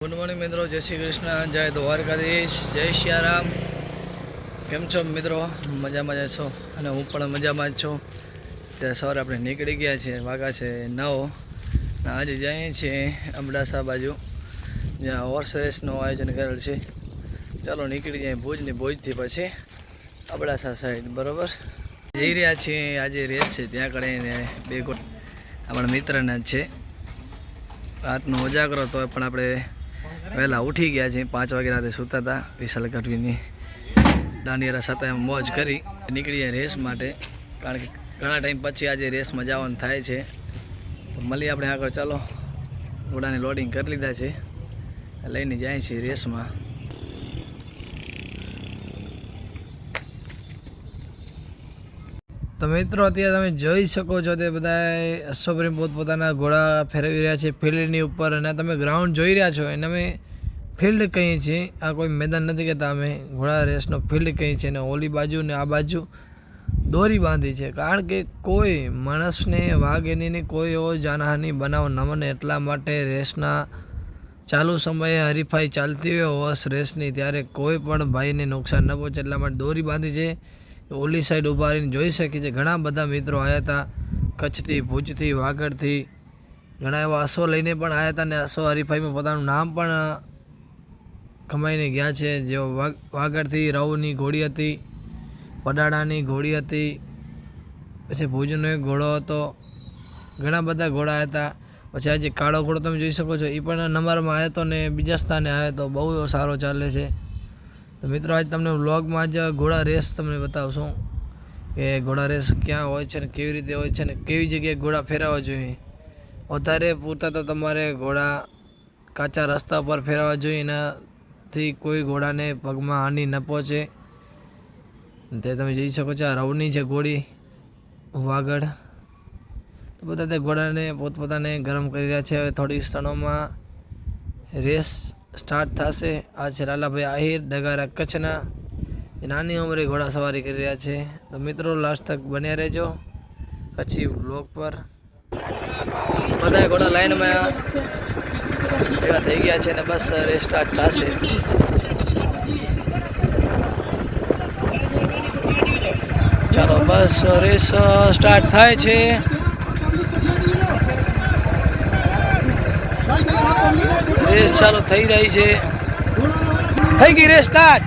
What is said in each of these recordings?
Good morning મિત્રો, જય શ્રી કૃષ્ણ, જય દ્વારકાધીશ, જય સિયારામ। કેમ છો મિત્રો? મજામાં જ છો અને હું પણ મજામાં જ છું। ત્યારે સવારે આપણે નીકળી ગયા છીએ, વાગા છે 9। આજે જઈએ છીએ અબડાસા બાજુ, જ્યાં હોર્સ રેસનું આયોજન કરેલ છે। ચાલો નીકળી જાય ભુજની, ભુજથી પછી અબડાસા સાઈડ, બરાબર। જઈ રહ્યા છીએ, આજે રેસ છે ત્યાં કરીને બે ગોટ આપણા મિત્રના જ છે। રાતનો ઉજાગરો તો પણ આપણે વહેલા ઉઠી ગયા છીએ, 5 વાગે રાતે સૂતા હતા। વિશાલ ગઢવીની દાંડિયારા સાથે મોજ કરી નીકળી જાય રેસ માટે, કારણ કે ઘણા ટાઈમ પછી આજે રેસમાં જવાનું થાય છે। તો મળીએ આપણે આગળ, ચાલો। ઘોડાને લોડિંગ કરી લીધા છે, લઈને જાય છીએ રેસમાં। તો મિત્રો અત્યારે તમે જોઈ શકો છો તે બધા અશ્વપ્રેમી પોતપોતાના ઘોડા ફેરવી રહ્યા છે ફિલ્ડની ઉપર, અને તમે ગ્રાઉન્ડ જોઈ રહ્યા છો એને અમે ફિલ્ડ કહીએ છીએ। આ કોઈ મેદાન નથી કહેતા, અમે ઘોડા રેસનો ફિલ્ડ કહીએ છીએ। અને ઓલી બાજુ ને આ બાજુ દોરી બાંધી છે, કારણ કે કોઈ માણસને વાઘ કોઈ એવો જાનહાની બનાવ ન બને એટલા માટે રેસના ચાલુ સમયે હરીફાઈ ચાલતી હોય હોર્સ રેસની, ત્યારે કોઈ પણ ભાઈને નુકસાન ન પહોંચે એટલા માટે દોરી બાંધી છે। ઓલી સાઈડ ઊભા રહીને જોઈ શકીએ છીએ, ઘણા બધા મિત્રો આવ્યા હતા કચ્છથી, ભુજથી, વાગડથી, ઘણા એવા અશ્વ લઈને પણ આવ્યા હતા, અને અશ્વ હરીફાઈમાં પોતાનું નામ પણ કમાઈને ગયા છે। જેઓ વાગડથી રવની ઘોડી હતી, પડાડાની ઘોડી હતી, પછી ભુજનો એક ઘોડો હતો, ઘણા બધા ઘોડા હતા। પછી આજે કાળો ઘોડો તમે જોઈ શકો છો, એ પણ નંબરમાં આવ્યો હતો ને બીજા સ્થાને આવ્યો હતો, બહુ સારો ચાલે છે। તો મિત્રો આજ તમને વ્લોગમાં જ ઘોડા રેસ તમને બતાવશું કે ઘોડા રેસ ક્યાં હોય છે ને કેવી રીતે હોય છે ને કેવી જગ્યાએ ઘોડા ફેરવવા જોઈએ। વધારે પૂરતા તો તમારે ઘોડા કાચા રસ્તા પર ફેરવવા જોઈએ, એનાથી કોઈ ઘોડાને પગમાં હાનિ ન પહોંચે। તે તમે જોઈ શકો છો, આ રવની છે ઘોડી, વાગડ। તો બધા તે ઘોડાને પોતપોતાને ગરમ કરી રહ્યા છે। હવે થોડી ક્ષણોમાં રેસ સ્ટાર્ટ થશે। આ છે લાલાભાઈ આહિર, ડગારા કચ્છના, નાની ઉંમરે ઘોડા સવારી કરી રહ્યા છે। તો મિત્રો લાસ્ટ તક બન્યા રહેજો કચ્છી બ્લોગ પર। બધા ઘોડા લાઈનમાં ભેગા થઈ ગયા છે ને બસ રેસ સ્ટાર્ટ થશે। ચાલો બસ રેસ સ્ટાર્ટ થાય છે। રેસ ચાલુ થઈ રહી છે, થઈ ગઈ રેસ સ્ટાર્ટ।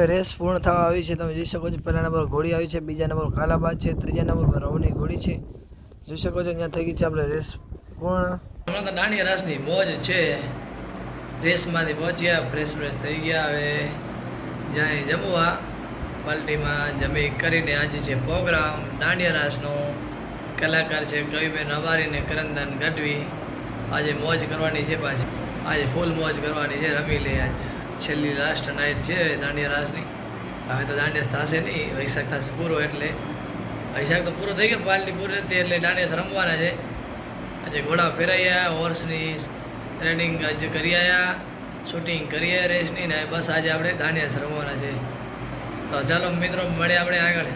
રેસ પૂર્ણ થવા આવી છે. તમે જોઈ શકો છો પહેલા નંબર ઘોડી આવી છે, બીજા નંબર કાલાબાદ છે, ત્રીજા નંબર પર રવની ઘોડી છે. જોઈ શકો છો અહીંયા થઈ ગઈ છે આપણે રેસ પૂર્ણ. હમણાં તો દાંડિયા રાસની મોજ છે. રેસમાંથી પહોંચ્યા, ફ્રેશ થઈ ગયા. હવે જાય જમવા પાર્ટીમાં. જમી કરીને આજે છે પ્રોગ્રામ દાંડિયા રાસનો. કલાકાર છે કવિબેન અવારી ને કરણદાન ગઢવી. આજે મોજ કરવાની છે, પાછી આજે ફૂલ મોજ કરવાની છે. રમી લે આજ છેલ્લી લાસ્ટ નાઇટ છે દાંડિયા રાસની. હવે તો દાંડિયા થશે નહીં, વૈશાખ થશે પૂરો. એટલે વૈશાખ તો પૂરો થઈ ગયો, પાર્ટી પૂરી હતી એટલે દાંડિયા રમવાના છે. આજે ઘોડા ફેરાયા, હોર્સની ટ્રેનિંગ આજે કરી આવ્યા, શૂટિંગ કરીએ રેસની ને બસ આજે આપણે દાંડિયા રમવાના છે. તો ચાલો મિત્રો મળીએ આપણે આગળ.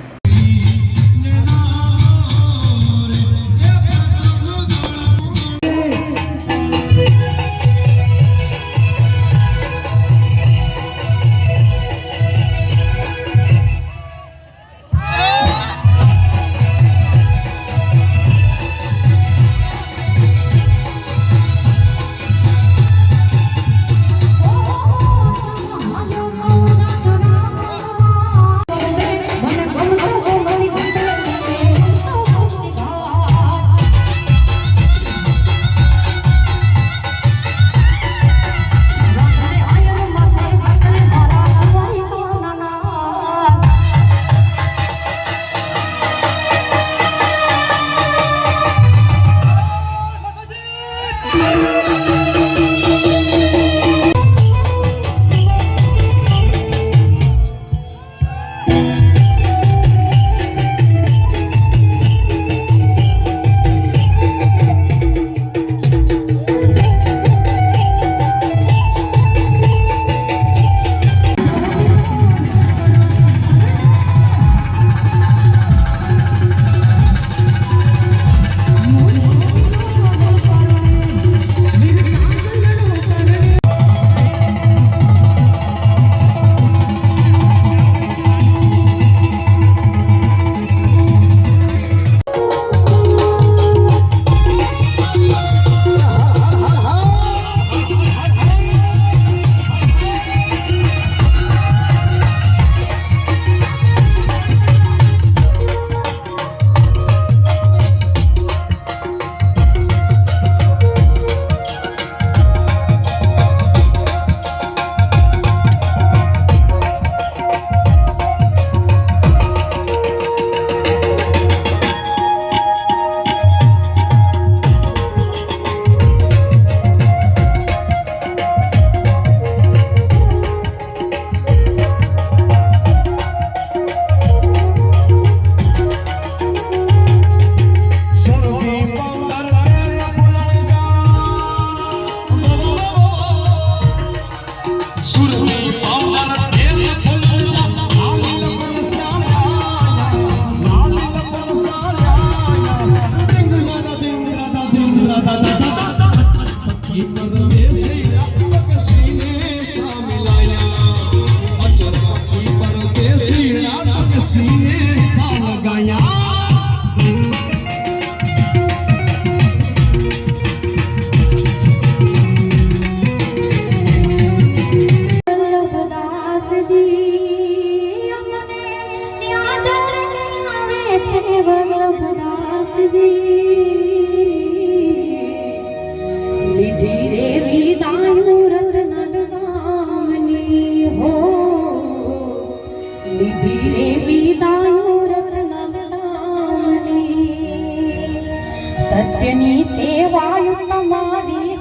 સત્યની સેવાયુ તમારી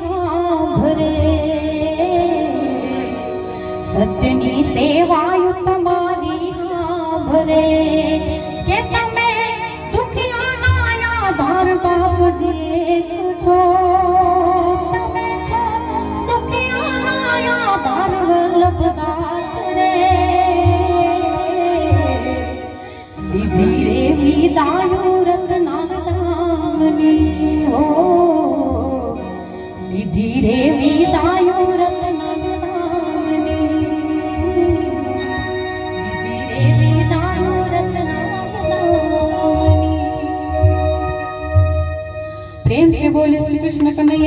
ભરે, સત્યની સેવાયુ તમારી ભરે, કે તમે દુખિયાના આધાર બાપજી છો, તમે છો દુખિયાના આધાર વલ્લભદાસ રે, દીધી રે વિદાયો રત્ના હો, દીધી રે વિદાયો રત્ના દીધી રે વિદાયો રત્ના. પ્રેમ से बोले श्री कृष्ण कन्हैया.